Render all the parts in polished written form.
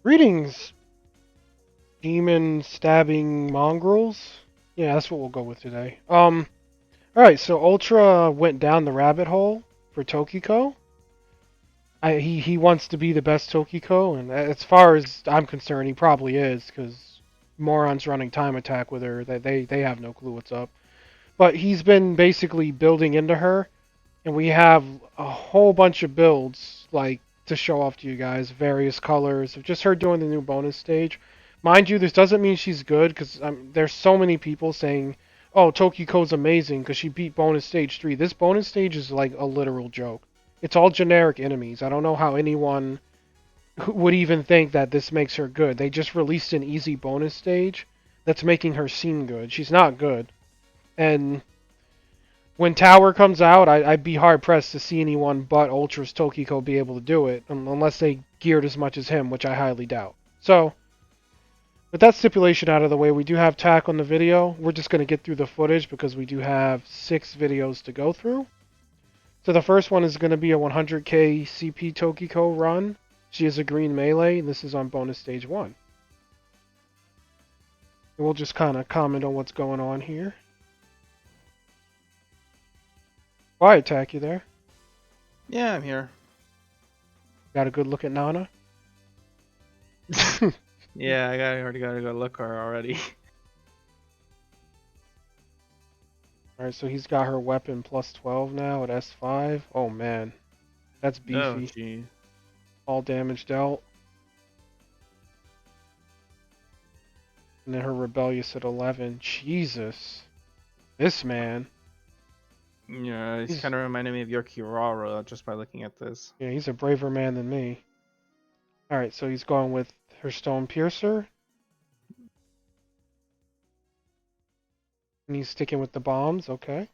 Greetings, demon stabbing mongrels. Yeah, that's what we'll go with today. Alright, so Ultra went down the rabbit hole for Tokiko. He wants to be the best Tokiko, and as far as I'm concerned, he probably is, because morons running time attack with her, they have no clue what's up. But he's been basically building into her, and we have a whole bunch of builds, like, to show off to you guys, various colors. I've just heard doing the new bonus stage. Mind you, this doesn't mean she's good, because there's so many people saying, oh, Tokiko's amazing because she beat bonus stage 3. This bonus stage is like a literal joke. It's all generic enemies. I don't know how anyone would even think that this makes her good. They just released an easy bonus stage that's making her seem good. She's not good. And when Tower comes out, I'd be hard pressed to see anyone but Ultra's Tokiko be able to do it, unless they geared as much as him, which I highly doubt. So, with that stipulation out of the way, we do have TAC on the video. We're just going to get through the footage because we do have 6 videos to go through. So the first one is going to be a 100k CP Tokiko run. She is a green melee, and this is on bonus stage 1. And we'll just kind of comment on what's going on here. Why attack you there? Yeah, I'm here. Got a good look at Nana? Yeah, already got to go look her already. Alright, so he's got her weapon plus 12 now at S5. Oh man, that's Oh, beefy. gee. All damage dealt. And then her rebellious at 11. Jesus. This man. Yeah, he's He's, kind of reminding me of your Kirara just by looking at this. yeah, he's a braver man than me. Alright, so he's going with her Stone Piercer. And he's sticking with the bombs, okay.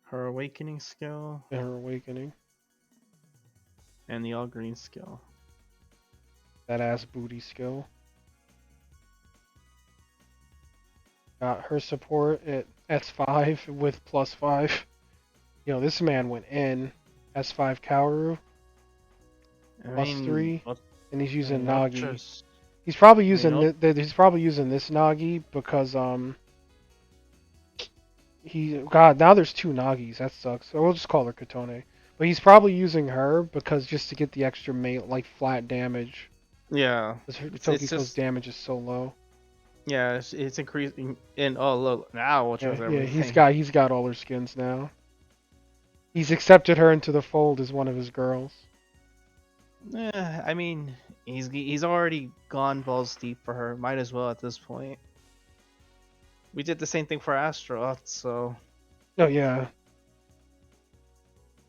Her awakening skill And her awakening. and the all green skill. That ass booty skill. Got her support at S5 with plus 5. You know, this man went in. S5 Kaoru. Plus 3. And he's using Nagi. He's probably using he's probably using this Nagi because God, now there's 2 Nagis. That sucks. So we'll just call her Katone. But he's probably using her because just to get the extra like flat damage. Yeah. Because It's Tokiko's just damage is so low. yeah, it's increasing in look now which was Yeah, yeah, everything. he's got all her skins now. He's accepted her into the fold as one of his girls. I mean, he's already gone balls deep for her. Might as well at this point. We did the same thing for Astaroth, so Oh yeah.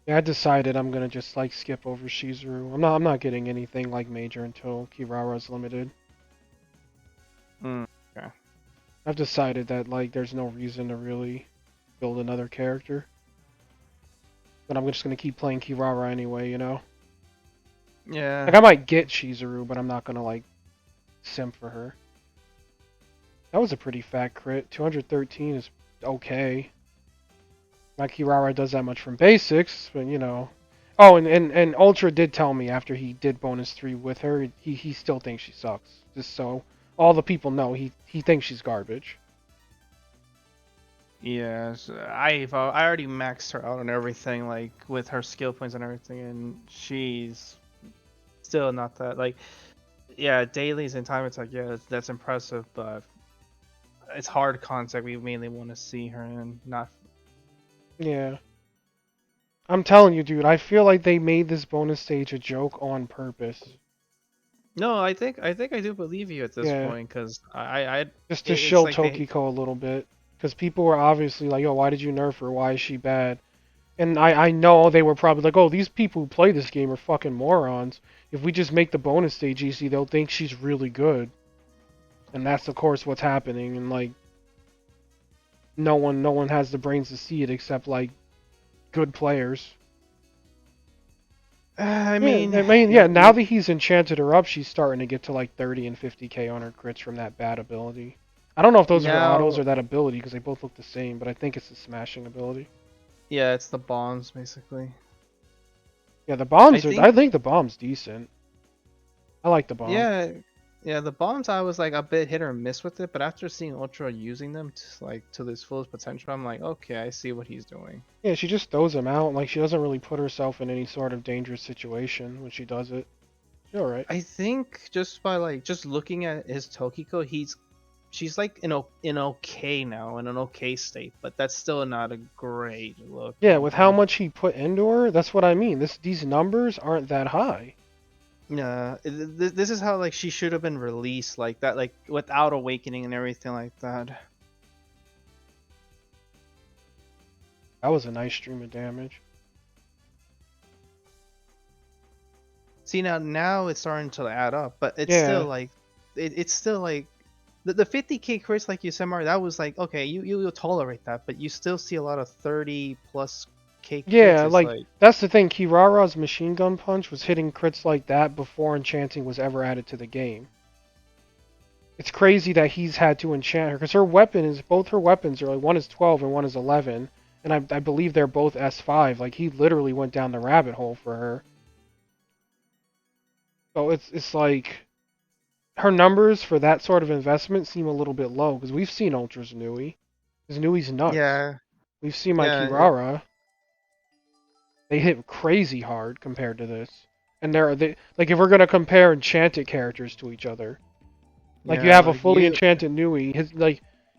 Yeah, I decided I'm gonna just like skip over Shizuru. I'm not getting anything like major until Kirara's limited. okay. I've decided that like there's no reason to really build another character. But I'm just gonna keep playing Kirara anyway, you know? Yeah. Like I might get Shizuru, but I'm not gonna like simp for her. That was a pretty fat crit. 213 is okay. Not Kirara does that much from basics, but you know. Oh, and Ultra did tell me after he did bonus 3 with her, he still thinks she sucks. Just so all the people know, he thinks she's garbage. Yes, I already maxed her out on everything, like with her skill points and everything, and she's still not that like. Yeah, dailies and time attack, yeah, that's impressive, but it's hard contact we mainly want to see her in, not. Yeah. I'm telling you, dude, I feel like they made this bonus stage a joke on purpose. No, I think I do believe you at this Yeah. point, because Just to it's shill like they. Tokiko a little bit. Because people were obviously like, yo, why did you nerf her? Why is she bad? And I know they were probably like, oh, these people who play this game are fucking morons. If we just make the bonus stage easy, they'll think she's really good. And that's of course what's happening. And like, no one has the brains to see it except like good players. I Yeah, mean, I mean, yeah. Now you that he's enchanted her up, she's starting to get to like 30 and 50k on her crits from that bad ability. I don't know if those are her autos now. or that ability because they both look the same, but I think it's the smashing ability. Yeah, it's the bombs basically. Yeah, the I bombs are. think I think the bomb's decent. I like the bomb. Yeah, yeah. The bombs I was like a bit hit or miss with it, but after seeing Ultra using them to like to this fullest potential, I'm like, okay, I see what he's doing. Yeah, she just throws them out. Like she doesn't really put herself in any sort of dangerous situation when she does it. She's all right. I think just by like just looking at his Tokiko, she's like in okay now, in an okay state, but that's still not a great look Yeah, with how either. much he put into her, that's what I mean. These numbers aren't that high. Yeah, this is how like she should have been released like that, like without awakening and everything like that. That was a nice stream of damage. See now it's starting to add up, but it's still Yeah, like it's still like the 50k crits like you said, Mario, that was like okay, you'll tolerate that, but you still see a lot of 30 plus k crits. yeah, It's like like that's the thing. Kirara's machine gun punch was hitting crits like that before enchanting was ever added to the game. It's crazy that he's had to enchant her because her weapon is both her weapons are like one is 12 and one is 11, and I believe they're both S5. Like he literally went down the rabbit hole for her. So it's like her numbers for that sort of investment seem a little bit low because we've seen Ultra's Nui. His Nui's nuts. yeah, We've seen my yeah, Kirara. They hit crazy hard compared to this. And they like if we're gonna compare enchanted characters to each other, like you yeah, have a like fully you, enchanted Nui,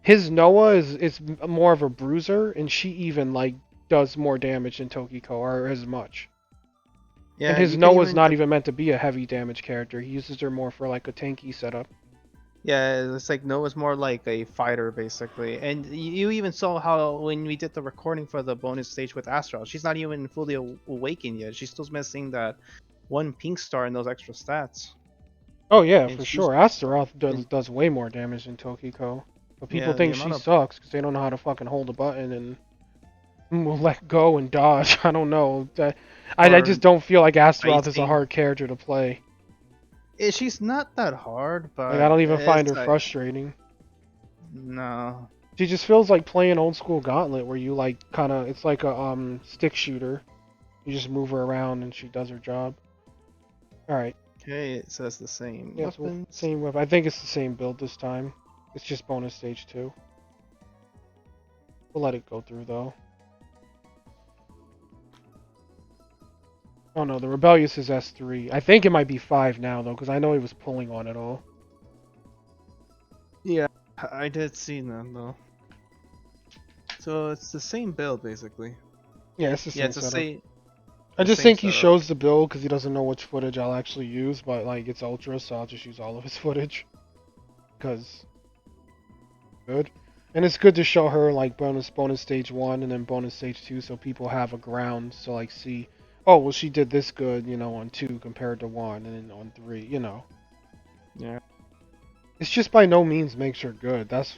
his Noah is more of a bruiser, and she even like does more damage than Tokiko or as much. And yeah, his you could Noah's even not even meant to be a heavy damage character. He uses her more for like a tanky setup. yeah, it's like Noah's more like a fighter basically, and you even saw how when we did the recording for the bonus stage with Astral, she's not even fully awakened yet. She's still missing that one pink star and those extra stats, Oh yeah, and for she's sure. Astaroth and, does way more damage than Tokiko. But people yeah, the think she amount of sucks because they don't know how to fucking hold a button and will let go and dodge. I don't know. I or just don't feel like Astaroth is a icing. hard character to play. She's not that hard, Like I but don't even find it's her like frustrating. no. She just feels like playing old school Gauntlet where you like kind of it's like a stick shooter. You just move her around and she does her job. All right. Okay, it says the same Yeah, so weapons. same weapon. I think it's the same build this time. It's just bonus stage 2. We'll let it go through though. Oh no, the Rebellious is S3. I think it might be 5 now though, because I know he was pulling on it all. Yeah, I did see that though. So it's the same build basically. Yeah, it's the Yeah, same it's setup. I the just same think he setup. shows the build because he doesn't know which footage I'll actually use, but like it's Ultra, so I'll just use all of his footage. Because good. And it's good to show her like bonus stage 1 and then bonus stage 2 so people have a ground to like see, oh well she did this good, on 2 compared to 1 and then on 3. Yeah. It's just by no means makes her good. That's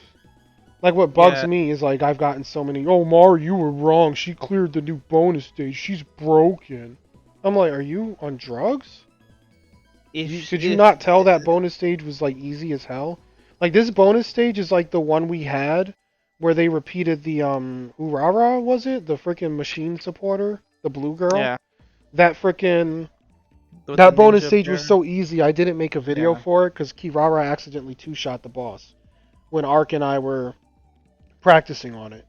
like what bugs Yeah. me is like I've gotten so many, oh Mari, you were wrong. She cleared the new bonus stage. She's broken. I'm like, are you on drugs? Could you not If tell that bonus stage was like easy as hell? Like this bonus stage is like the one we had where they repeated the Urara, was it? The freaking machine supporter, the blue girl. yeah, That freaking with the that bonus ninja stage was bear. so easy. I didn't make a video Yeah. for it cuz Kirara accidentally two-shot the boss when Ark and I were practicing on it.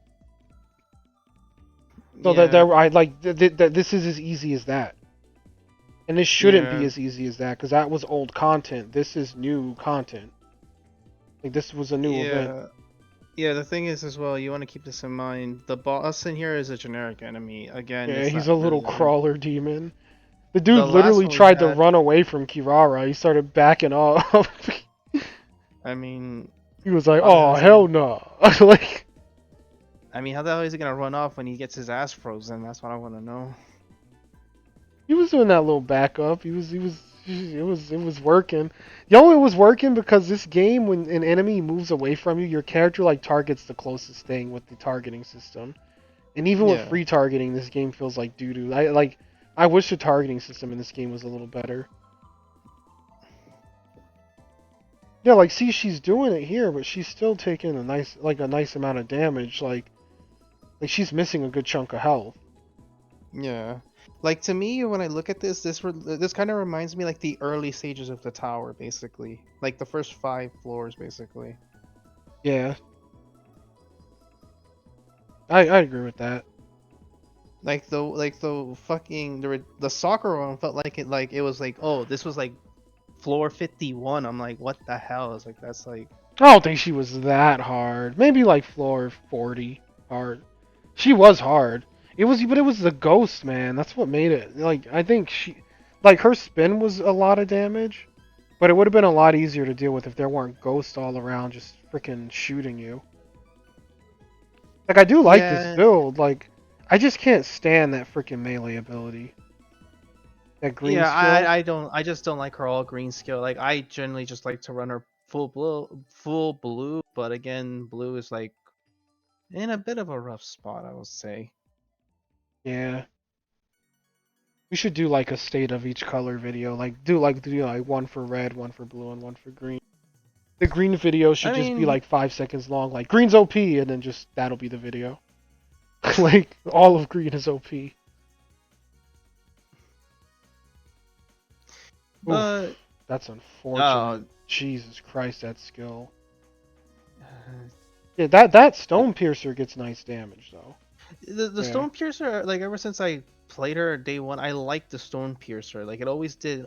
So that Yeah. I like that this is as easy as that. And this shouldn't be Yeah. as easy as that because that was old content. This is new content. Like this was a new event. Yeah. Yeah, the thing is as well, you want to keep this in mind. The boss in here is a generic enemy. Again, Yeah, it's he's not a little really crawler demon. The the dude last literally one we tried to had. run away from Kirara. He started backing up. I mean, He was like, how the hell "Oh is he hell gonna? no!" Like I mean, how the hell is he gonna run off when he gets his ass frozen? That's what I want to know. he was doing that little backup. It was working. Yo, it was working because this game, when an enemy moves away from you, your character like targets the closest thing with the targeting system. And even with Yeah. free targeting, this game feels like doo doo. I wish the targeting system in this game was a little better. Yeah, like see, she's doing it here, but she's still taking a nice amount of damage. Like she's missing a good chunk of health. Yeah. Like to me, when I look at this kind of reminds me like the early stages of the tower, basically, like the first 5 floors, basically. Yeah, I agree with that. Like the fucking the soccer one felt like it was like, oh, this was like floor 51. I'm like, what the hell? It's like that's like I don't think she was that hard. Maybe like floor 40 hard. She was hard. But it was the ghost, man. That's what made it. Like, I think like, her spin was a lot of damage, but it would have been a lot easier to deal with if there weren't ghosts all around just freaking shooting you. Like, I do like this yeah, build. Like, I just can't stand that freaking melee ability. That green yeah. skill. I just don't like her all green skill. Like I generally just like to run her full blue. But again, blue is like in a bit of a rough spot, I will say. Yeah. We should do like a state of each color video. Like, do like one for red, one for blue, and one for green. The green video should I just be mean, like 5 seconds long, like green's OP, and then just that'll be the video. Like all of green is OP. but Oof, that's unfortunate. oh, Jesus Christ, that skill. Yeah, that stone piercer gets nice damage though. the Yeah, stone piercer, like ever since I played her day one, I liked the stone piercer. Like it always did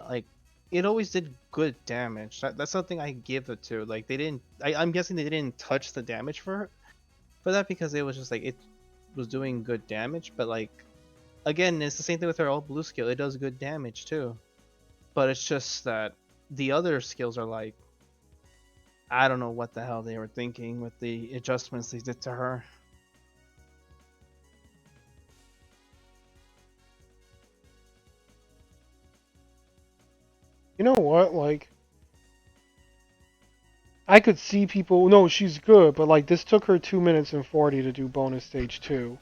good damage. That's something I give it to. Like they didn't. I'm guessing they didn't touch the damage for that because it was just like it was doing good damage. But like again, it's the same thing with her all blue skill. It does good damage too. But it's just that the other skills are like I don't know what the hell they were thinking with the adjustments they did to her. you know what? Like, I could see people. No, she's good, but like this took her 2 minutes and 40 to do bonus stage 2.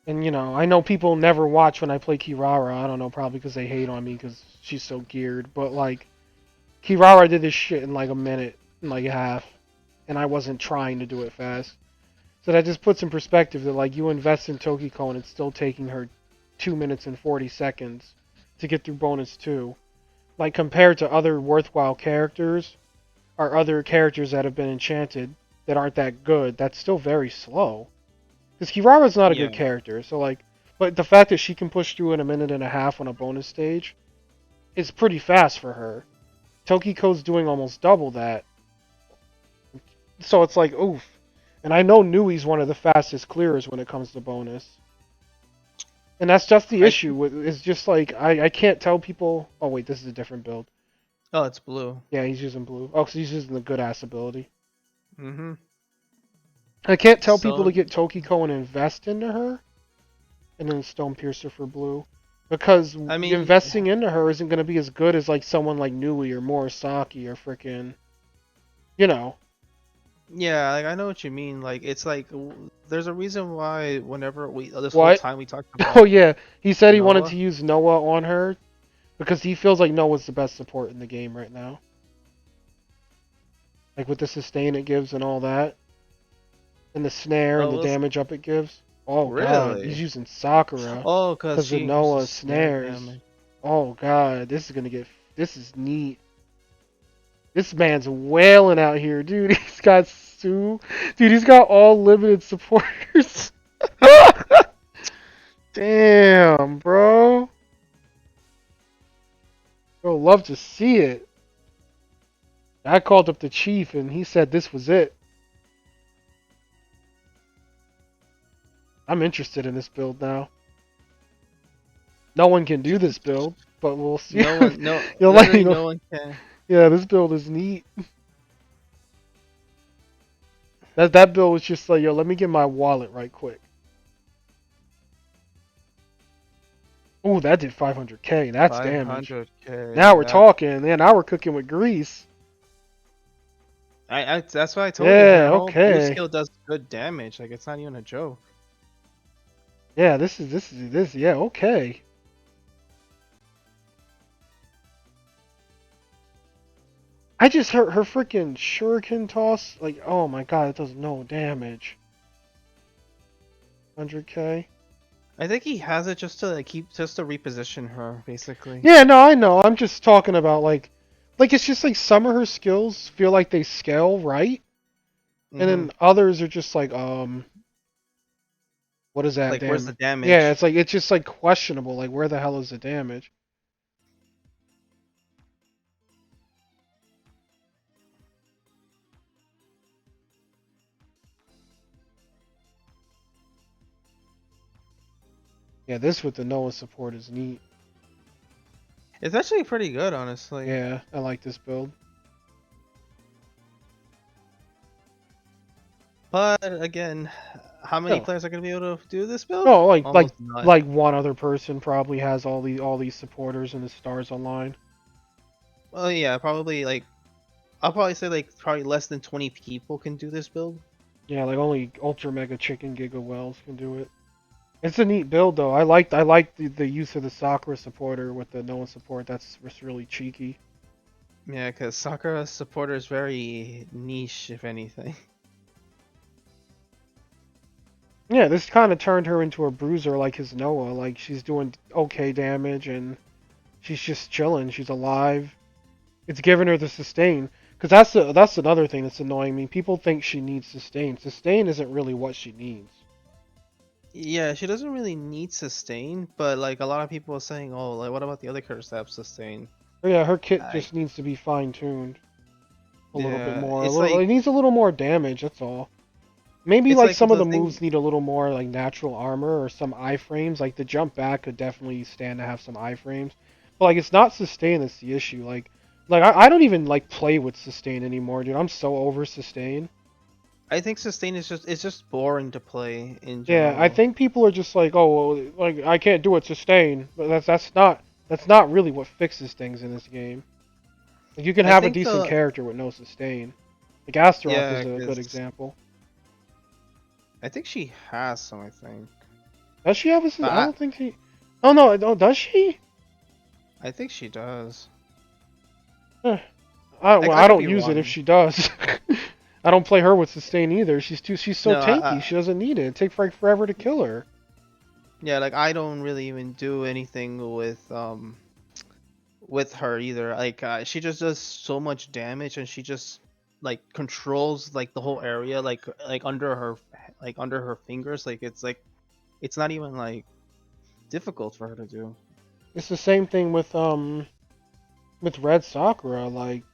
And I know people never watch when I play Kirara. I don't know, probably because they hate on me because she's so geared. But like, Kirara did this shit in like a minute, and like half, and I wasn't trying to do it fast. So that just puts in perspective that like you invest in Tokiko and it's still taking her 2 minutes and 40 seconds to get through bonus 2. Like compared to other worthwhile characters or other characters that have been enchanted that aren't that good, that's still very slow. Because Kirara's not a good Yeah. character, so like, but the fact that she can push through in a minute and a half on a bonus stage is pretty fast for her. Tokiko's doing almost double that, so it's like oof. And I know Nui's one of the fastest clearers when it comes to bonus. And that's just the I issue. It's just like I can't tell people. Oh wait, this is a different build. Oh, it's blue. Yeah, he's using blue. Oh, so he's using the good ass ability. Mm-hmm. I can't tell people to So get Tokiko and invest into her, and then Stone Piercer for blue, because I mean, investing into her isn't going to be as good as like someone like Nui or Morisaki or frickin', you know. yeah, like I know what you mean. Like it's like there's a reason why whenever we this whole What? time we talked Oh about yeah, he said he wanted to Noah. use Noah on her because he feels like Noah's the best support in the game right now. Like with the sustain it gives and all that, and the snare and Oh, the was damage up it gives. Oh god, he's really? using Sakura Oh, cause because of she uses Noah's snare snares. damage. Oh god, this is neat. This man's wailing out here, dude. He's got Sue. Dude, he's got all limited supporters. Damn, bro. Bro, love to see it. I called up the chief and he said this was it. I'm interested in this build now. No one can do this build, but we'll see. No one, no, You'll like, literally no one can. yeah, this build is neat. That build was just like, yo, let me get my wallet right quick. Oh, that did 500k. That's damage. 500K. Now we're That talking. Yeah, now we're cooking with grease. I that's why I told you her Yeah, whole blue okay. skill does good damage. Like it's not even a joke. Yeah, this. Yeah, okay. I just heard her freaking shuriken toss. Like, oh my god, it does no damage. 100k. I think he has it just to like keep just to reposition her, basically. Yeah, no, I know. I'm just talking about like it's just like some of her skills feel like they scale right, and Hmm. then others are just like what is that Like, where's the damn? Yeah, damage? it's just like questionable. Like where the hell is the damage? Yeah, this with the Noah support is neat. It's actually pretty good, honestly. Yeah, I like this build. But again, how many No, players are gonna be able to do this build? no, Almost none. like one other person probably has all these supporters and the stars online. Well, yeah, probably like I'll probably say like probably less than 20 people can do this build. Yeah, like only Ultra Mega Chicken Giga Wells can do it. It's a neat build though. I like the use of the Sakura supporter with the Noah support. That's just really cheeky. Yeah, because Sakura supporter is very niche, if anything. Yeah, this kind of turned her into a bruiser like his Noah. Like she's doing okay damage and she's just chilling. She's alive. It's giving her the sustain. Because that's another thing that's annoying me. People think she needs sustain. Sustain isn't really what she needs. Yeah, she doesn't really need sustain, but like a lot of people are saying, oh, like what about the other characters that have sustain? But yeah, her kit Like, just needs to be fine tuned a little bit yeah, more. A little. It needs a little more damage. That's all. Maybe it's like like some of the the moves thing. need a little more like natural armor or some iframes. Like the jump back could definitely stand to have some iframes. But like it's not sustain that's the issue. Like I don't even like play with sustain anymore, dude. I'm so over sustain. I think sustain is just it's just boring to play in Yeah, I general. think people are just like, oh, well, like I can't do it sustain, but that's not really what fixes things in this game. Like you can I have a think decent the character with no sustain. Like Astaroth is yeah, a good because example. I think she has some. I think, Does she have a? but I don't think she. Oh no, oh, does she? I think she does. Eh, I I could don't be use it if wrong. she does. I don't play her with sustain either. She's so No, tanky. She doesn't need it. It takes like forever to kill her. yeah, like I don't really even do anything with her either. Like she just does so much damage, and she just like controls like the whole area, like under her fingers. Like it's not even like difficult for her to do. It's the same thing with Red Sakura. Like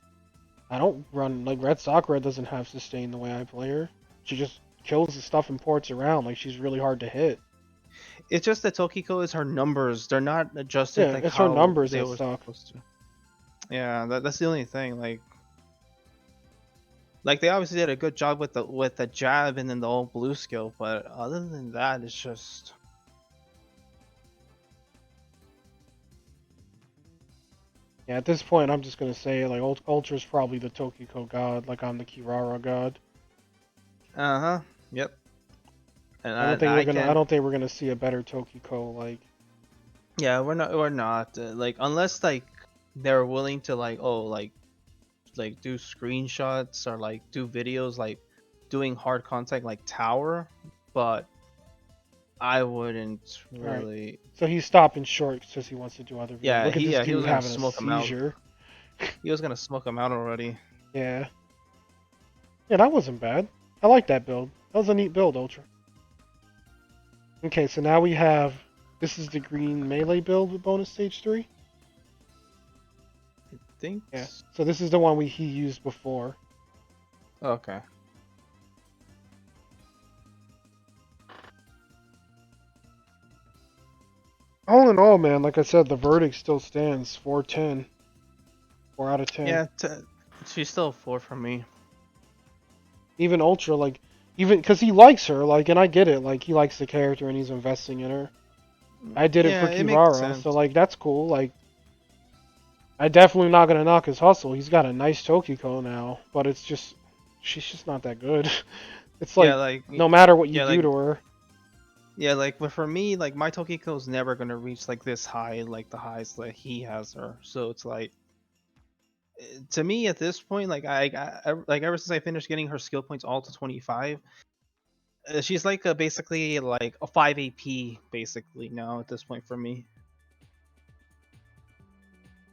I don't run like Red Sakura doesn't have sustain the way I play her. She just kills the stuff and ports around. Like she's really hard to hit. It's just that Tokiko is her numbers. They're not adjusted Yeah, like it's her how numbers they that were suck. supposed to. Yeah, that's the only thing. Like they obviously did a good job with the jab and then the old blue skill, but other than that, it's just Yeah, at this point, I'm just gonna say like Ultra's probably the Tokiko god, like I'm the Kirara god. uh-huh. Yep. And I I can. don't think we're gonna see a better Tokiko. Like, Yeah, we're not like unless like they're willing to like oh like do screenshots or like do videos like doing hard contact like tower, but I wouldn't all right, really. so he's stopping short because he wants to do other videos. Yeah, Look at this he dude was gonna having a smoke him out. seizure. He was gonna smoke him out already. Yeah, yeah, that wasn't bad. I like that build. That was a neat build, Ultra. Okay, so now we have this is the green melee build with bonus stage 3. Think. Yeah, so this is the one he used before. Okay. All in all, man, like I said, the verdict still stands 4-10. 4 out of 10. Yeah, she's still a 4 for me. Even Ultra, like, even because he likes her, like, and I get it, like, he likes the character and he's investing in her. I did it for Yeah, it makes Kirara, so, sense. like, that's cool. Like, I definitely not gonna knock his hustle. He's got a nice Tokiko now, but it's just, she's just not that good. It's Yeah, like, like no matter what you yeah, do like to her. yeah, like but for me, like my Tokiko's never gonna reach like this high, like the highs that he has her. So it's like to me at this point, like like ever since I finished getting her skill points all to 25, She's like basically like a 5 AP basically now at this point for me.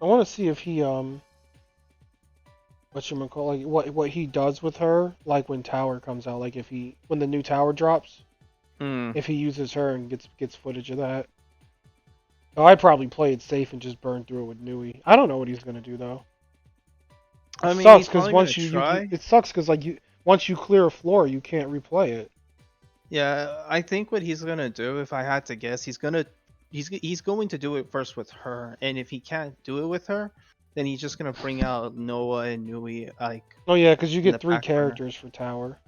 I want to see if he like what he does with her, like when Tower comes out, like if he when the new Tower drops, Hmm. if he uses her and gets footage of that. Oh, I'd probably play it safe and just burn through it with Nui. I don't know what he's gonna do though. It I mean, sucks he's because probably gonna once you try. it sucks because like you once you clear a floor, you can't replay it. Yeah, I think what he's gonna do, if I had to guess, he's going to do it first with her, and if he can't do it with her, then he's just gonna bring out Noah and Nui like Oh yeah, because you in get the three back burner. characters for Tower.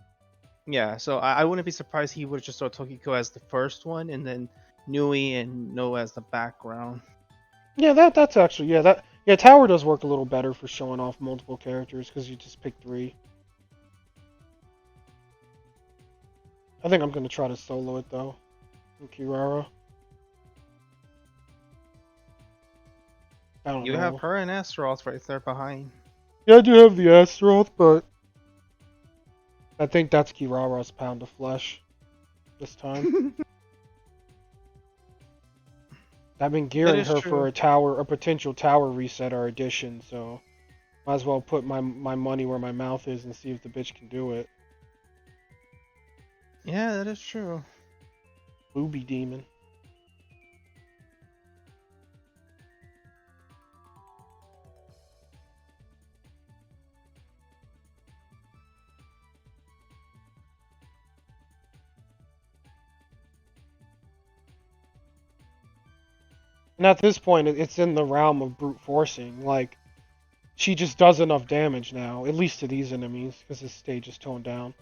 Yeah, so I wouldn't be surprised he would just throw Tokiko as the first one, and then Nui and Noah as the background. Yeah, that's actually yeah Tower does work a little better for showing off multiple characters because you just pick three. I think I'm gonna try to solo it though. In Kirara. I don't You have know. her and Astaroth right there behind. Yeah, I do have the Astaroth, but I think that's Kirara's pound of flesh this time. I've been That gearing is her for true. a potential tower reset or addition, so might as well put my money where my mouth is and see if the bitch can do it. Yeah, that is true. Booby demon. And at this point, it's in the realm of brute forcing. Like, she just does enough damage now, at least to these enemies, because this stage is toned down.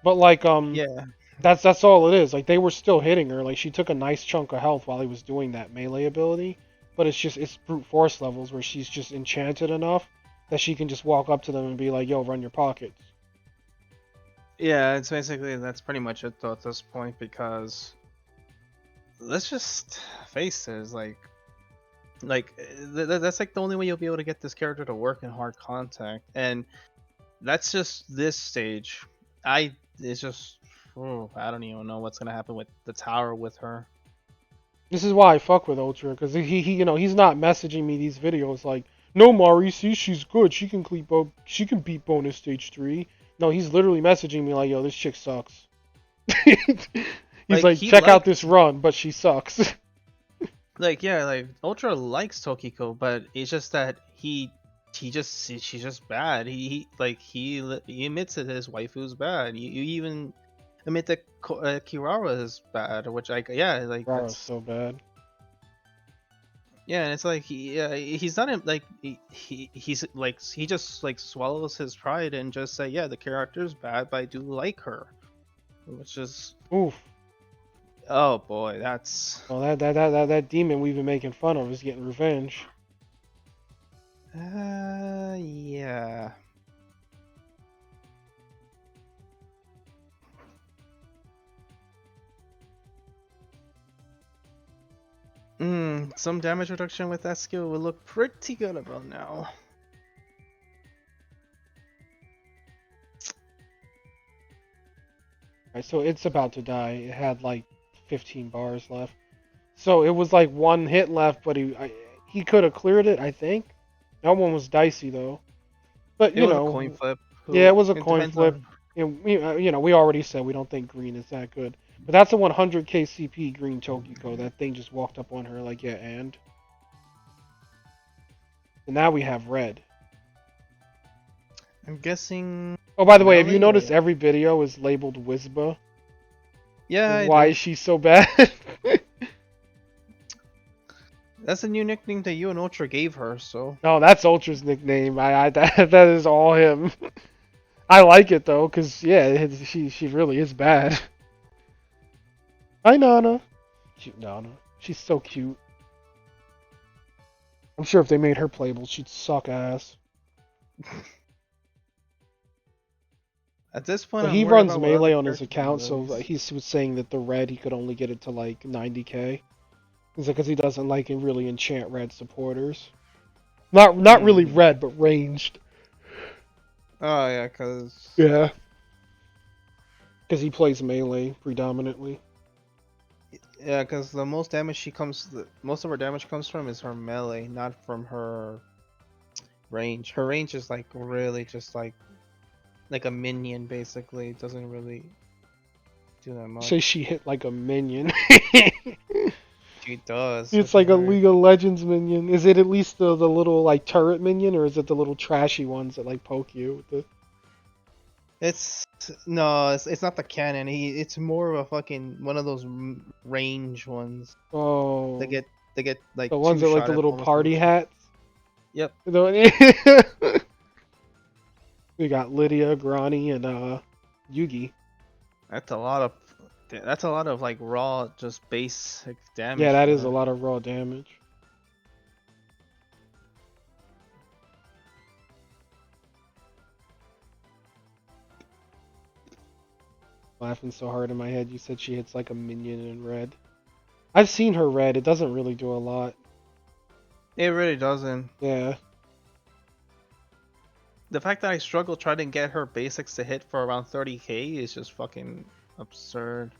But like, Yeah. that's all it is. Like, they were still hitting her. Like, she took a nice chunk of health while he was doing that melee ability. But it's brute force levels where she's just enchanted enough that she can just walk up to them and be like, "Yo, run your pockets." Yeah, it's basically that's pretty much it though at this point because let's just face it, it's that's like the only way you'll be able to get this character to work in hard contact, and that's just this stage. I it's just I don't even know what's gonna happen with the tower with her. This is why I fuck with Ultra, because he's not messaging me these videos like, "No, Mari, see, she's good. She can beat bonus stage 3." No, he's literally messaging me like, "Yo, this chick sucks." He's Like like, he "Check out this likes run, but she sucks." like yeah like Ultra likes Tokiko, but it's just that she's just bad. He admits that his waifu's bad. You even admit that Kirara is bad, which yeah like Rara's that's so bad. yeah, and it's like he's not like he's like he just like swallows his pride and just say yeah the character's bad, but I do like her, which is Oof. oh boy that's Well, that demon we've been making fun of is getting revenge. yeah. Some damage reduction with that skill would look pretty good about now. Right, so it's about to die. It had like 15 bars left. So it was like one hit left, but he could have cleared it, I think. That one was dicey though. But It was a coin flip. yeah, it Who was a it coin depends flip. on. And we already said we don't think green is that good. But that's a 100k CP green Tokiko. That thing just walked up on her like, yeah, and now we have red. I'm guessing Oh, by the way, have you melee noticed or every video is labeled Wizba? yeah, I Why do. is she so bad? That's a new nickname that you and Ultra gave her. So No, that's Ultra's nickname. That is all him. I like it though, cause yeah, she really is bad. Hi Nana. Cute Nana. She's so cute. I'm sure if they made her playable, she'd suck ass. at this point, But I'm he worried runs about what other melee on his characters he account, so release. he was saying that the red he could only get it to like 90k. He's like, because he doesn't like really enchant red supporters. Not really Hmm. red, but ranged. Oh yeah, cause Yeah. Because he plays melee predominantly. Yeah, because the most damage most of her damage comes from is her melee, not from her range. Her range is like really just like a minion basically. It doesn't really do that You say much. she hit like a minion. She does. It's Have you like a heard? League of Legends minion. Is it at least the little like turret minion, or is it the little trashy ones that like poke you? It's no, it's not the cannon. It's more of a fucking one of those range ones. They Oh, get they get the like ones two that like shot the at little almost party everything. hats. Yep. We got Lydia, Grani, and Yugi. That's a lot of that's a lot of like raw just basic Yeah, damage that for is a her. lot of raw damage. Laughing so hard in my head, you said she hits like a minion in red. I've seen her red. It doesn't really do a lot. It really doesn't. Yeah, The fact that I struggle trying to get her basics to hit for around 30k is just fucking absurd.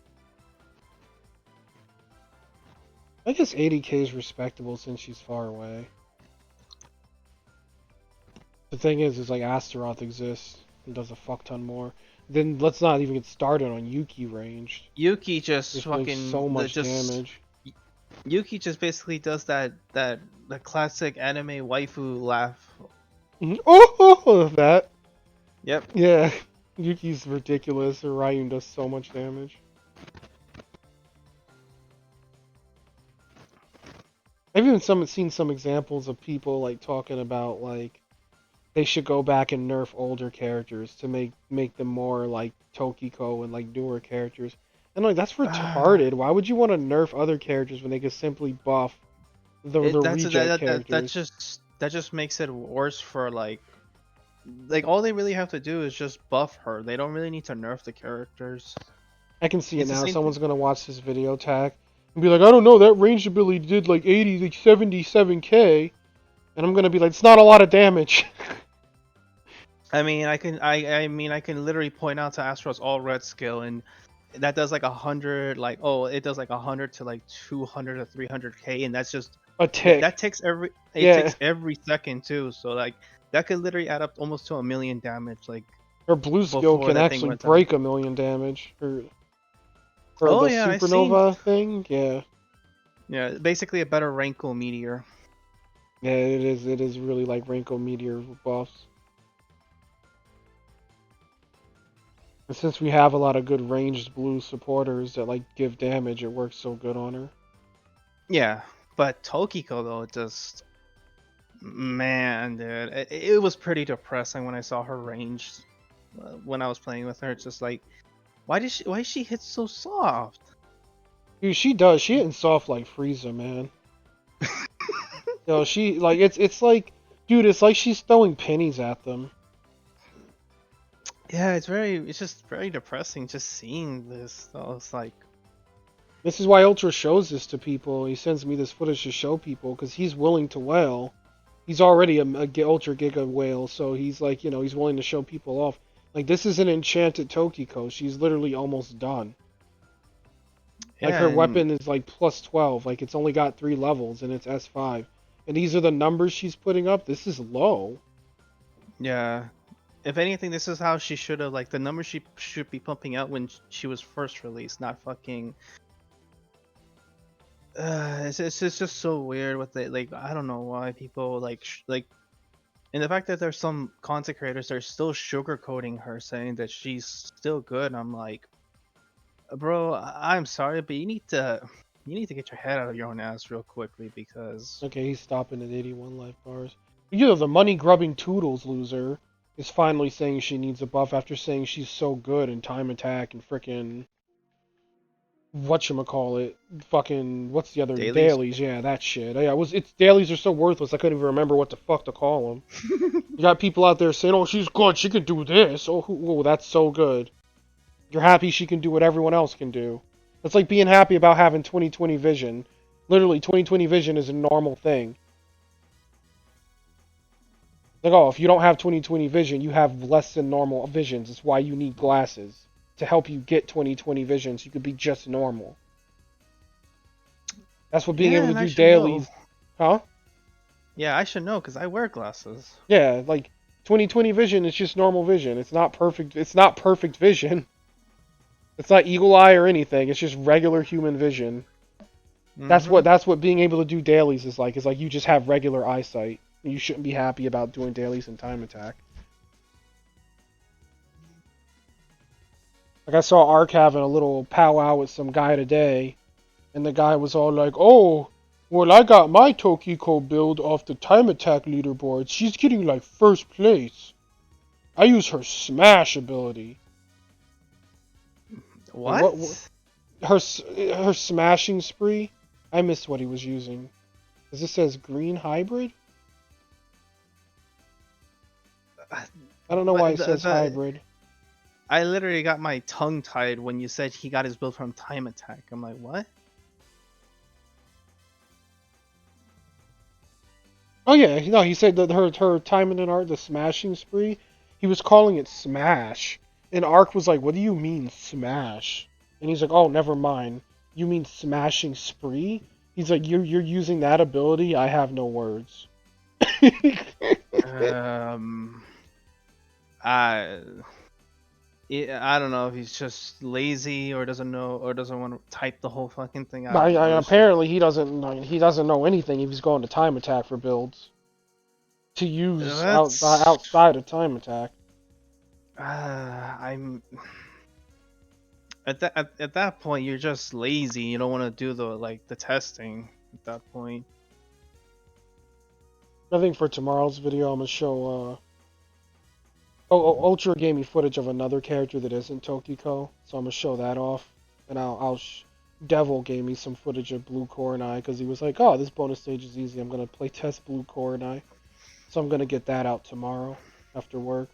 I guess 80k is respectable since she's far away. The thing is like Astaroth exists and does a fuck ton more. Then let's not even get started on Yuki ranged, Yuki just which does so fucking much just damage. Yuki just basically does that the classic anime waifu laugh. Mhm. Oh, that. Yep. Yeah, Yuki's ridiculous. Her Ryun does so much damage. I've even seen some examples of people like talking about like they should go back and nerf older characters to make them more like Tokiko and like newer characters. And like that's retarded. Why would you want to nerf other characters when they could simply buff the It reject that characters? just makes it worse for like all they really have to do is just buff her. They don't really need to nerf the characters. I can see it It's the now. same thing. Someone's gonna watch this video tag and be like, I don't know, that ranged ability did like 80, like 77k, and I'm gonna be like, it's not a lot of damage. I mean, I can literally point out to Astro's all red skill, and that does like 100, like oh, it does like 100 to like 200 to 300k, and that's just A tick. that takes it Yeah. takes every second too. So like that could literally add up almost to a million damage, like Her blue skill before can that thing actually went down. break a million damage. Her Oh the yeah, I seen. supernova thing, yeah. Yeah, basically a better Rankle meteor. Yeah, it is. It is really like Renko Meteor buffs. And since we have a lot of good ranged blue supporters that like give damage, it works so good on her. Yeah, but Tokiko though, just man, dude, it was pretty depressing when I saw her range when I was playing with her. It's just like, why she hit so soft? Dude, she does. She hitting soft like Frieza, man. Yo, she like it's like, dude, it's like she's throwing pennies at them. Yeah, it's just very depressing just seeing this. Though. It's like, This is why Ultra shows this to people. He sends me this footage to show people because he's willing to whale. He's already a Ultra Giga whale, so he's like, he's willing to show people off. Like, this is an enchanted Tokiko. She's literally almost done. Like, yeah, her and weapon is like plus 12. Like, it's only got 3 levels and it's S5. And these are the numbers she's putting up. This is low. yeah. If anything, this is how she should have like the number she should be pumping out when she was first released, not fucking. It's just so weird with it. Like I don't know why people like and the fact that there's some content creators that are still sugarcoating her, saying that she's still good. I'm like, bro, I'm sorry, but you need to get your head out of your own ass real quickly because Okay, he's stopping at 81 life bars. The money grubbing Toodles loser is finally saying she needs a buff after saying she's so good in time attack and frickin' whatchamacallit, fucking, what's the other, dailies. dailies, yeah, that shit. Yeah, it's dailies are so worthless I couldn't even remember what the fuck to call them. You got people out there saying, oh, she's good, she can do this, oh, that's so good. You're happy she can do what everyone else can do. It's like being happy about having 2020 vision. Literally, 2020 vision is a normal thing. Like, oh, if you don't have 2020 vision, you have less than normal visions. It's why you need glasses. to help you get 20/20 vision, so you could be just normal. That's what being Yeah, able to and I do should know. dailies, huh? Yeah, I should know because I wear glasses. Yeah, like 20/20 vision is just normal vision. It's not perfect. It's not perfect vision. It's not eagle eye or anything. It's just regular human vision. Mm-hmm. That's what being able to do dailies is like. It's like you just have regular eyesight. You shouldn't be happy about doing dailies in time attack. Like I saw Ark having a little powwow with some guy today, and the guy was all like, "Oh, well, I got my Tokiko build off the time attack leaderboard. She's getting like first place. I use her smash ability." Like what What? her smashing spree? I missed what he was using. Because this says green hybrid? I don't know why But it says the hybrid. I literally got my tongue tied when you said he got his build from Time Attack. I'm like, what? Oh yeah, no, he said that her Taimanin art, the smashing spree, he was calling it smash. And Ark was like, "What do you mean smash?" And he's like, "Oh, never mind. You mean smashing spree?" He's like, "You're using that ability? I have no words." Um, I I don't know if he's just lazy or doesn't know or doesn't want to type the whole fucking thing. I don't know. It's just Apparently he doesn't know anything if he's going to time attack for builds to use that's outside of time attack. I'm at that point you're just lazy. You don't want to do the testing at that point. I think for tomorrow's video I'm gonna show Ultra gave me footage of another character that isn't Tokiko, so I'm gonna show that off, and Devil gave me some footage of Blue Coronai because he was like, "Oh, this bonus stage is easy. I'm gonna play test Blue Coronai," so I'm gonna get that out tomorrow after work.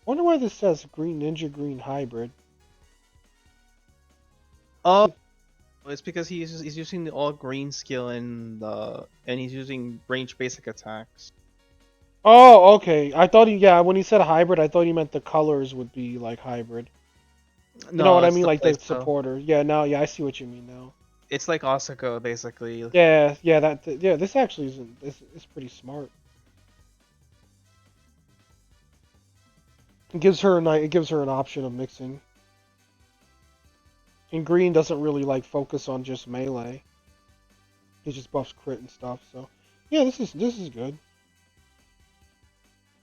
Wonder why this says Green Ninja Green Hybrid. Oh, it's because he's using the all green skill and he's using range basic attacks. Oh, okay. I thought when he said hybrid, I thought he meant the colors would be like hybrid. You know what No, I it's mean? the Like the playstyle. supporter. Yeah, now, yeah, I see what you mean now. It's like Osaka basically. Yeah, yeah, this actually isn't. This is pretty smart. It gives her an option of mixing. And green doesn't really like focus on just melee. He just buffs crit and stuff. So, yeah, this is good.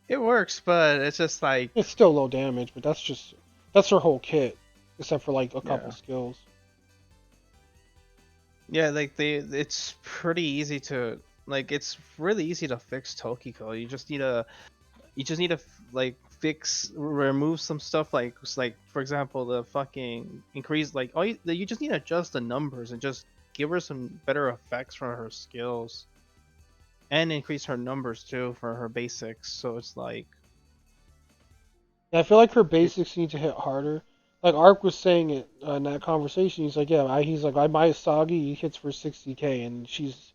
It works, but it's just like It's still low damage, but that's her whole kit, except for like a couple yeah. skills. Yeah, like it's pretty easy to it's really easy to fix Tokiko. You just need to remove some stuff like for example the fucking increase you just need to adjust the numbers and just give her some better effects for her skills and increase her numbers too for her basics. So it's like Yeah, I feel like her it, basics need to hit harder. Like Ark was saying it in that conversation. He's like, yeah, he's like, I buy Asagi, he hits for 60k, and she's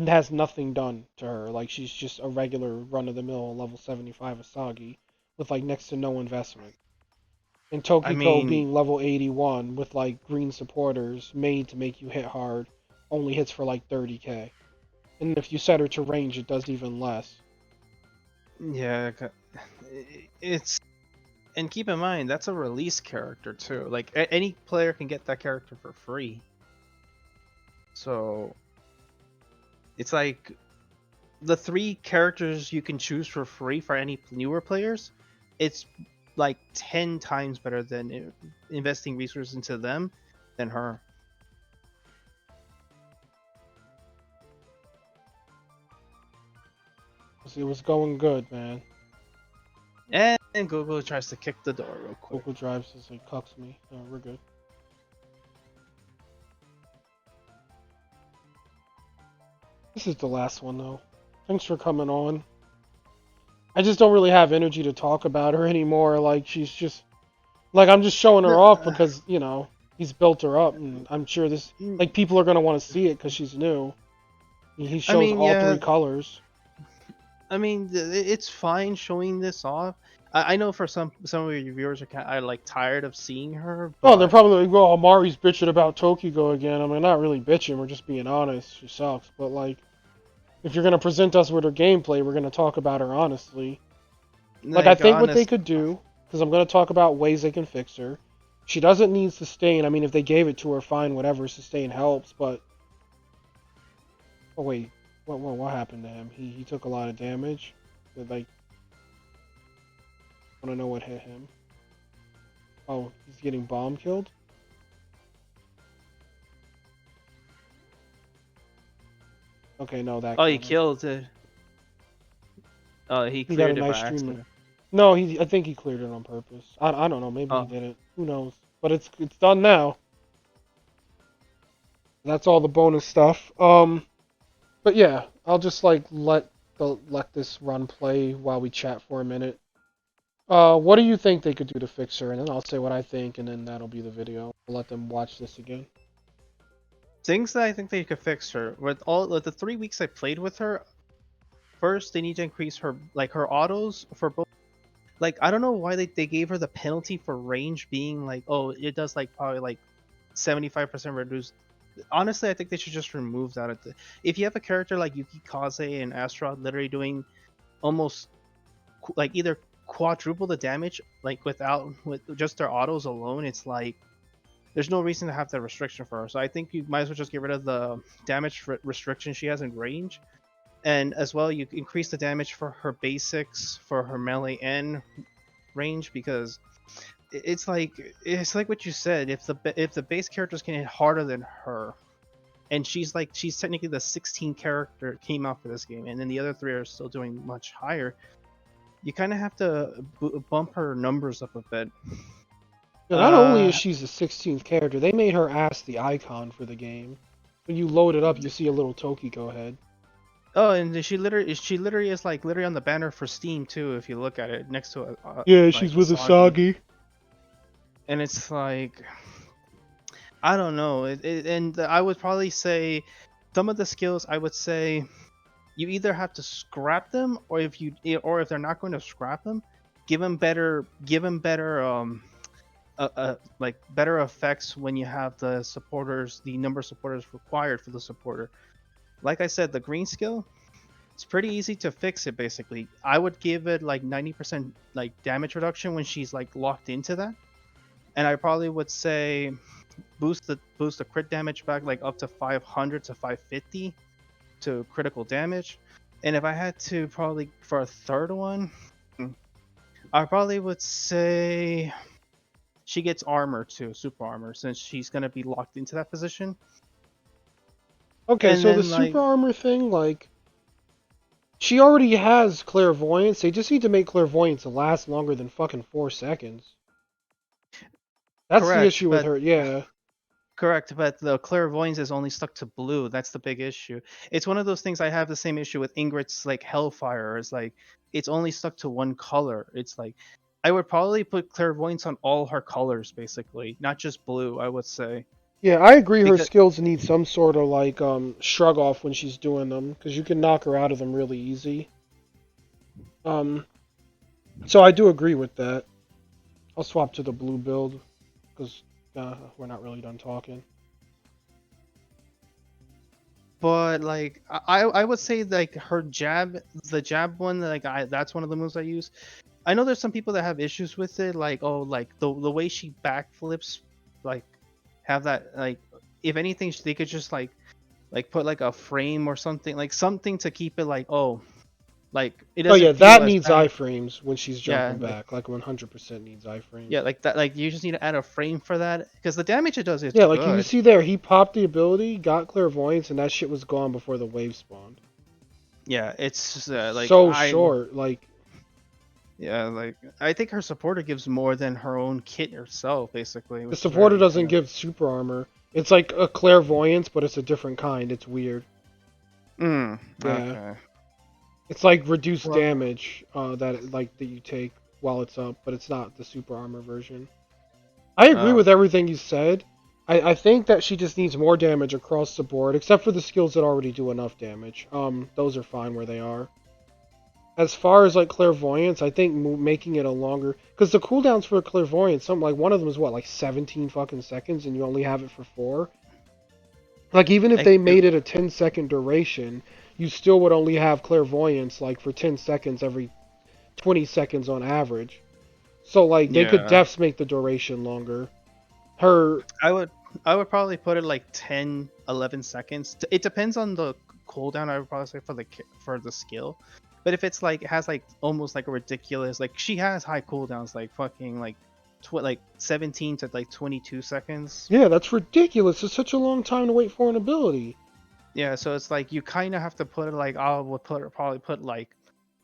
has nothing done to her. Like she's just a regular run of the mill level 75 Asagi with like next to no investment. And I Tokiko mean, being level 81 with like green supporters made to make you hit hard, only hits for like 30k. And if you set her to range, it does even less. yeah, it's and keep in mind that's a release character too. Like any player can get that character for free. So it's like the three characters you can choose for free for any newer players. It's like 10 times better than investing resources into them than her. It was going good, man. And Google tries to kick the door real quick. Local drive says he cucks me. We're good. This is the last one though. Thanks for coming on. I just don't really have energy to talk about her anymore. Like she's just like I'm just showing her off No, because. He's built her up, and I'm sure this Mm, like people are gonna want to see it because she's new. He I shows mean, all yeah, three colors. I mean, it's fine showing this off. I know for some of your viewers are like tired of seeing her, Oh, they're but probably like, "Well, Amari's bitching about Tokiko again." I mean, not really bitching. We're just being honest. She sucks. But like, if you're gonna present us with her gameplay, we're gonna talk about her honestly. Like, I like think what they honest, could do, because I'm gonna talk about ways they can fix her. She doesn't need sustain. I mean, if they gave it to her, fine, whatever. Sustain helps. But oh wait, what happened to him? He took a lot of damage. Like, want to know what hit him? Oh, he's getting bomb killed. Okay, no, that oh, he killed him. killed it. Oh, he He got a cleared it nice by stream. accident. No, I think he cleared it on purpose. I don't know. Maybe he Oh, didn't. Who knows? But it's done now. That's all the bonus stuff. But yeah, I'll just like let this run play while we chat for a minute. What do you think they could do to fix her? And then I'll say what I think, and then that'll be the video. I'll let them watch this again. things that I think they could fix her with the 3 weeks I played with her. First, they need to increase her autos for both. Like I don't know why they gave her the penalty for range being like, oh, it does like probably like 75% reduced. Honestly, I think they should just remove that. If you have a character like Yuki Kaze and Astaroth literally doing almost like either quadruple the damage, like with just their autos alone, it's like there's no reason to have that restriction for her. So I think you might as well just get rid of the damage restriction she has in range, and as well you increase the damage for her basics, for her melee and range, because it's like what you said. If the base characters can hit harder than her, and she's technically the 16 character came out for this game, and then the other three are still doing much higher. You kind of have to bump her numbers up a bit. Yeah, not only is Uh she the 16th character, they made her ass the icon for the game. When you load it up, you see a little Tokiko head. oh, and she literally is like literally on the banner for Steam too. If you look at it next to Yeah, like she's with Asagi, Asagi. and it's like I don't know. And I would probably say some of the skills I would say you either have to scrap them, or if they're not going to scrap them, give them better like better effects when you have the number of supporters required for the supporter. Like I said, the green skill, it's pretty easy to fix it. Basically, I would give it like 90% like damage reduction when she's like locked into that, and I probably would say boost the crit damage back like up to 500 to 550 to critical damage. And if I had to probably for a third one, I probably would say she gets armor too, super armor, since she's gonna be locked into that position. Okay, And so the then like, super armor thing, like, she already has clairvoyance. They just need to make clairvoyance last longer than fucking 4 seconds. That's the correct, issue with but her. Yeah. correct, but the clairvoyance is only stuck to blue. That's the big issue. It's one of those things. I have the same issue with Ingrid's like Hellfire. It's like it's only stuck to one color. It's like I would probably put clairvoyance on all her colors, basically, not just blue. I would say Yeah, I agree her because skills need some sort of like shrug off when she's doing them because you can knock her out of them really easy. Um so I do agree with that. I'll swap to the blue build because we're not really done talking. but like I would say like her jab, the jab one, like that's one of the moves I use. I know there's some people that have issues with it, like oh, like the way she backflips, like have that like if anything they could just like put like a frame or something, like something to keep it like oh, like it Oh yeah, doesn't feel that as needs bad. iframes when she's Yeah, jumping back. Like 100% needs iframes. yeah, like that. Like you just need to add a frame for that because the damage it does is Yeah, like you good. see there, he popped the ability, got clairvoyance, and that shit was gone before the wave spawned. Yeah, it's like So short. Like, yeah, like I think her supporter gives more than her own kit herself, basically, the which is supporter very doesn't give super armor. It's like a clairvoyance, but it's a different kind. It's weird. Yeah. Okay. It's like reduced Well, damage that you take while it's up, but it's not the super armor version. I agree uh, with everything you said. I think that she just needs more damage across the board, except for the skills that already do enough damage. Those are fine where they are. As far as like clairvoyance, I think making it a longer, because the cooldowns for clairvoyance, something like one of them is what, like 17 fucking seconds, and you only have it for 4. Like even if Like, they made it a 10-second duration, you still would only have clairvoyance like for 10 seconds every 20 seconds on average. So like they could yeah, defs make the duration longer. Her I would I would probably put it like 10, 11 seconds. It depends on the cooldown. I would probably say for the skill. But if it's like it has like almost like a ridiculous, like she has high cooldowns like fucking like like 17 to like 22 seconds. Yeah, that's ridiculous. It's such a long time to wait for an ability. Yeah, so it's like you kind of have to put it like I would probably put like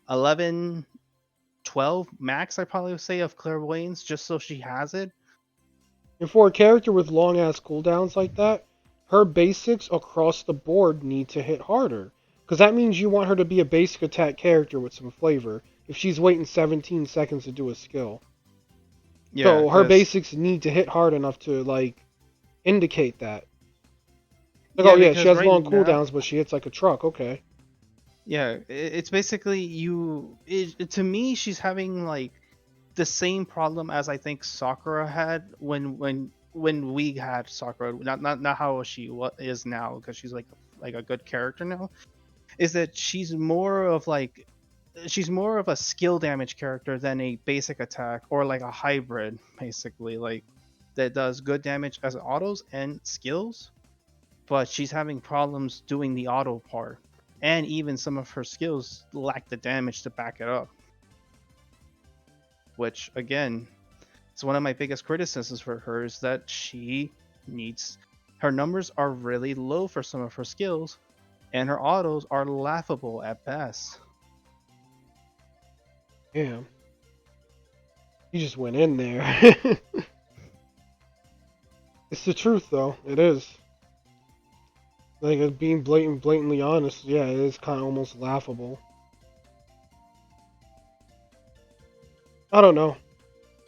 11, 12 max. I probably would say of clairvoyance just so she has it. And for a character with long ass cooldowns like that, her basics across the board need to hit harder. Because that means you want her to be a basic attack character with some flavor if she's waiting 17 seconds to do a skill. Yeah, So her because basics need to hit hard enough to like indicate that. Like, oh yeah, yeah, she because has right long now, cooldowns, but she hits like a truck. Okay. yeah, it's basically to me, she's having like the same problem as I think Sakura had when we had Sakura. Not how she is now because she's like a good character now. Is that she's more of a skill damage character than a basic attack or like a hybrid basically like that does good damage as autos and skills, but she's having problems doing the auto part, and even some of her skills lack the damage to back it up, which again is one of my biggest criticisms for her is that she needs her numbers are really low for some of her skills and her autos are laughable at best. Yeah. You just went in there. It's the truth, though. It is. Like, being blatantly honest, yeah, it is kind of almost laughable. I don't know.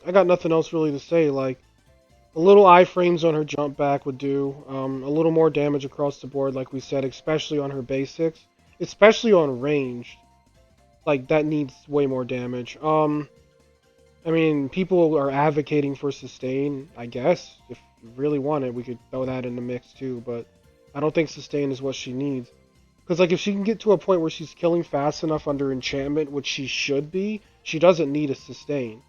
I got nothing else really to say. Like, a little iframes on her jump back would do. A little more damage across the board, like we said, especially on her basics. Especially on ranged. Like, that needs way more damage. I mean, people are advocating for sustain, I guess. If you really want it, we could throw that in the mix too, but I don't think sustain is what she needs. Because, like, if she can get to a point where she's killing fast enough under enchantment, which she should be, she doesn't need a sustain.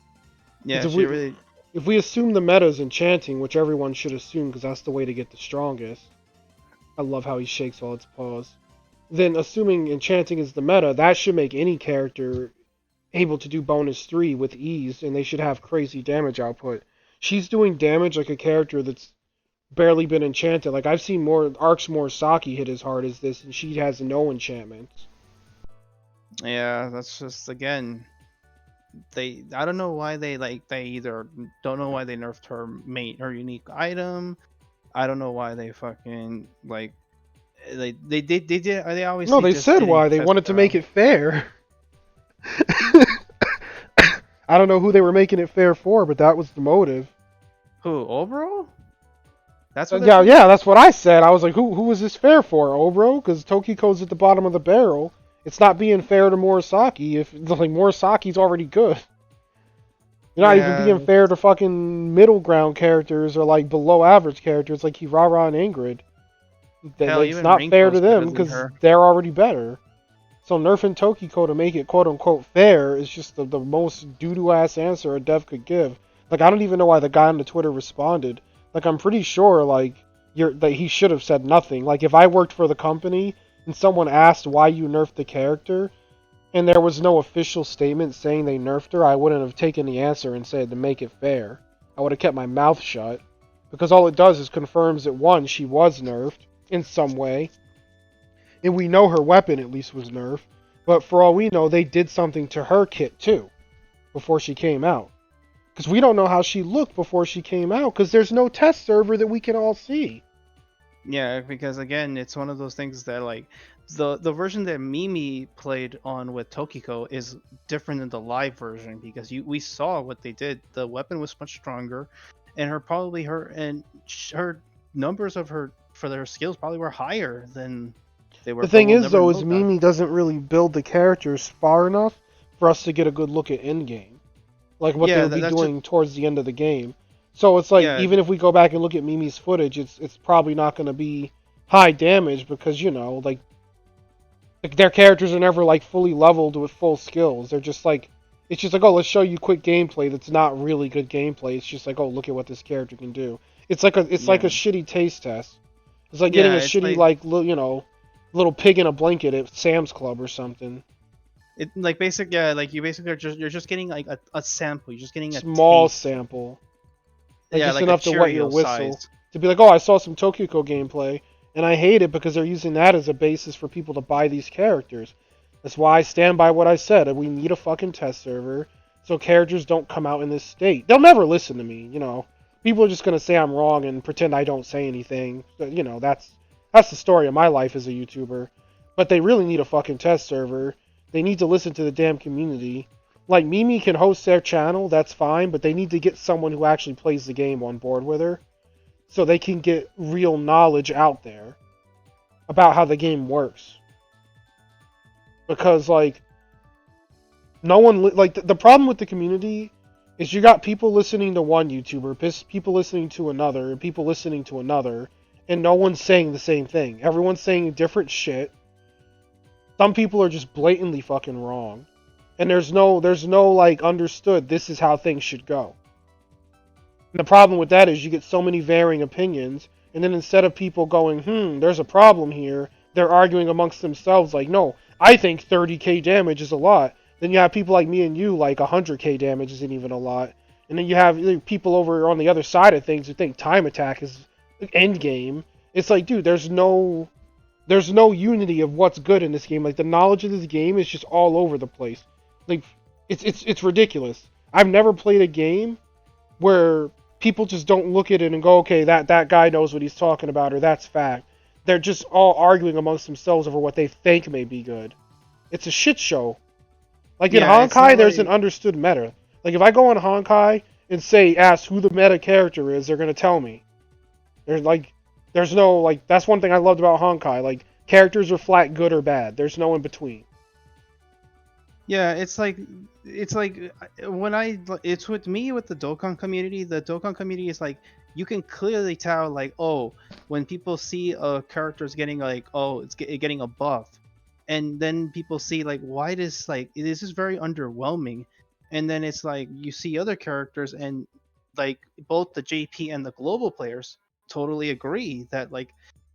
Because Yeah, she really. if we assume the meta is enchanting, which everyone should assume because that's the way to get the strongest. I love how he shakes all its paws. Then, assuming enchanting is the meta, that should make any character able to do bonus 3 with ease, and they should have crazy damage output. She's doing damage like a character that's barely been enchanted. Like, I've seen more Arcs Morisaki hit as hard as this, and she has no enchantments. Yeah, that's just again. I don't know why they either don't know why they nerfed her unique item. I don't know why they fucking like they No, obviously they just said didn't why. They test wanted to her make out. it fair. I don't know who they were making it fair for, but that was the motive. Who, Obro? That's what they're Yeah, saying. yeah, that's what I said. I was like, who was this fair for, Obro? Because Tokiko's at the bottom of the barrel. It's not being fair to Morisaki if like Morisaki's already good. You're not even being Yeah, fair to fucking middle ground characters or like below average characters like Kirara and Ingrid. That hell, it's even not fair to Rinko's better them than because her. they're already better. So nerfing Tokiko to make it quote unquote fair is just the most doo-doo ass answer a dev could give. Like I don't even know why the guy on the Twitter responded. Like I'm pretty sure like that he should have said nothing. Like if I worked for the company and someone asked why you nerfed the character and there was no official statement saying they nerfed her, I wouldn't have taken the answer and said to make it fair. I would have kept my mouth shut because all it does is confirms that one, she was nerfed in some way, and we know her weapon at least was nerfed. But for all we know, they did something to her kit too before she came out. Because we don't know how she looked before she came out because there's no test server that we can all see. Yeah, because again, it's one of those things that like the version that Mimi played on with Tokiko is different than the live version because we saw what they did. The weapon was much stronger, and her numbers of her for their skills probably were higher than they were, The but thing we'll is, never though, is know that. Mimi doesn't really build the characters far enough for us to get a good look at endgame, like what they Yeah, would be that's just doing towards the end of the game. So it's like yeah, even if we go back and look at Mimi's footage, it's probably not going to be high damage because like their characters are never like fully leveled with full skills. They're just like it's just like, oh, let's show you quick gameplay that's not really good gameplay. It's just like, oh, look at what this character can do. It's like a yeah, shitty taste test. It's like getting a yeah. It's shitty like like little pig in a blanket at Sam's Club or something. it like basic yeah, like you basically are just you're just getting like a sample. You're just getting a Small taste. sample. Like Yeah, just like a enough to wet your Cheerio whistle. size. To be like, oh, I saw some Tokiko gameplay, and I hate it because they're using that as a basis for people to buy these characters. That's why I stand by what I said. We need a fucking test server so characters don't come out in this state. They'll never listen to me. People are just gonna say I'm wrong and pretend I don't say anything. That's the story of my life as a YouTuber. But they really need a fucking test server. They need to listen to the damn community. Like Mimi can host their channel, that's fine, but they need to get someone who actually plays the game on board with her so they can get real knowledge out there about how the game works. Because like no one like the problem with the community is you got people listening to one YouTuber, people listening to another, and people listening to another, and no one's saying the same thing. Everyone's saying different shit. Some people are just blatantly fucking wrong. And there's no like understood this is how things should go. And the problem with that is you get so many varying opinions, and then instead of people going, there's a problem here, they're arguing amongst themselves like, no, I think 30k damage is a lot. Then you have people like me and you like 100k damage isn't even a lot. And then you have people over on the other side of things who think time attack is end game. It's like, dude, there's no unity of what's good in this game. Like the knowledge of this game is just all over the place. Like it's ridiculous. I've never played a game where people just don't look at it and go, okay, that guy knows what he's talking about, or that's fact. They're just all arguing amongst themselves over what they think may be good. It's a shit show. Like in Yeah, it's not Honkai, there's an like understood meta. Like if I go on Honkai and ask who the meta character is, they're gonna tell me. There's no like that's one thing I loved about Honkai. Like characters are flat good or bad. There's no in between. yeah, it's like when it's with me with the Dokkan community. The Dokkan community is like you can clearly tell like oh when people see a character is getting like oh it's getting a buff, and then people see like why this is very underwhelming, and then it's like you see other characters and like both the JP and the global players totally agree that like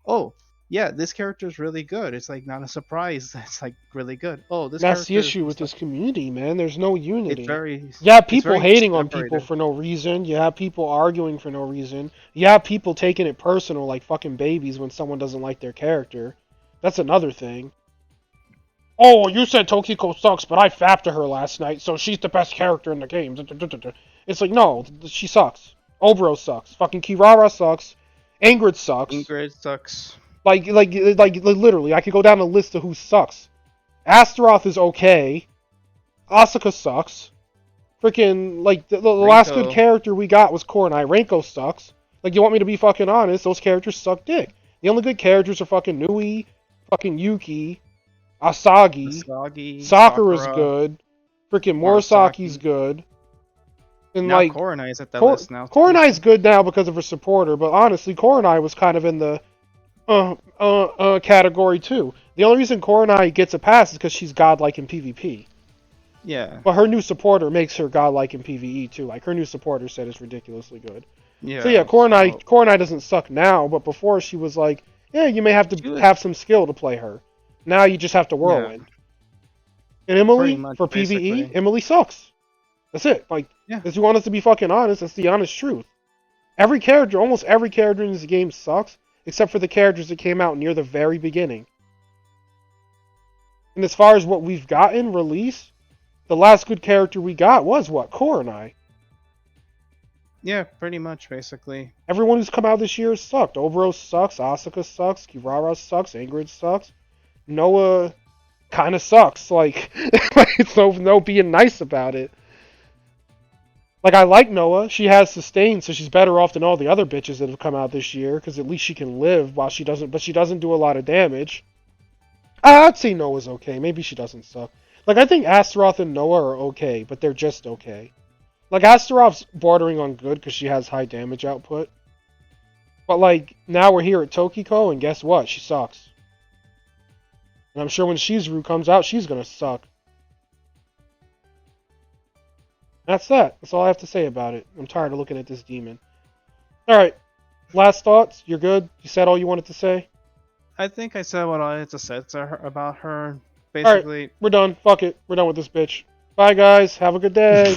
oh yeah, this character is really good. It's like not a surprise. It's like really good. Oh, this That's the character issue with is like this community, man. There's no it's unity. very You have it's people very hating on people separated. for no reason. You have people arguing for no reason. You have people taking it personal like fucking babies when someone doesn't like their character. That's another thing. Oh, you said Tokiko sucks, but I fapped to her last night, so she's the best character in the game. It's like, no, she sucks. Obro sucks. Fucking Kirara sucks. Ingrid sucks. Ingrid sucks. Like literally, I could go down a list of who sucks. Astaroth is okay. Asuka sucks. Freaking, like, the last good Renko. character we got was Kornai. Renko sucks. Like, you want me to be fucking honest, those characters suck dick. The only good characters are fucking Nui, fucking Yuki, Asagi, Asagi. Sakura's Sakura. good, freaking Murasaki's Murasaki. good, and, Now like, Korona is at that list now too. Kornai's good now because of her supporter, but honestly, Kornai was kind of in the category too. The only reason Kornai gets a pass is because she's godlike in PvP. Yeah. But her new supporter makes her godlike in PvE too. Like her new supporter set is ridiculously good. So yeah, Yeah. So Kornai doesn't suck now, but before she was like, yeah, you may have to she was have some skill to play her. Now you just have to yeah, whirlwind. And pretty Emily much for PvE, basically. Emily sucks. That's it. Like, Yeah. if you want us to be fucking honest, that's the honest truth. Every character, almost every character in this game sucks, except for the characters that came out near the very beginning. And as far as what we've gotten released, the last good character we got was what? Kornai. Yeah, pretty much basically. Everyone who's come out this year has sucked. Obro sucks, Asuka sucks, Kirara sucks, Ingrid sucks. Noah kind of sucks. Like, it's no being nice about it. Like, I like Noah. She has sustain, so she's better off than all the other bitches that have come out this year, because at least she can live while she doesn't, but she doesn't do a lot of damage. I'd say Noah's okay. Maybe she doesn't suck. Like, I think Astaroth and Noah are okay, but they're just okay. Like, Astaroth's bordering on good because she has high damage output. But, like, now we're here at Tokiko, and guess what? She sucks. And I'm sure when Shizuru comes out, she's gonna suck. That's that. That's all I have to say about it. I'm tired of looking at this demon. Alright, last thoughts? You're good? You said all you wanted to say? I think I said what I had to say to her about her. Alright, Basically, we're done. Fuck it. We're done with this bitch. Bye, guys. Have a good day.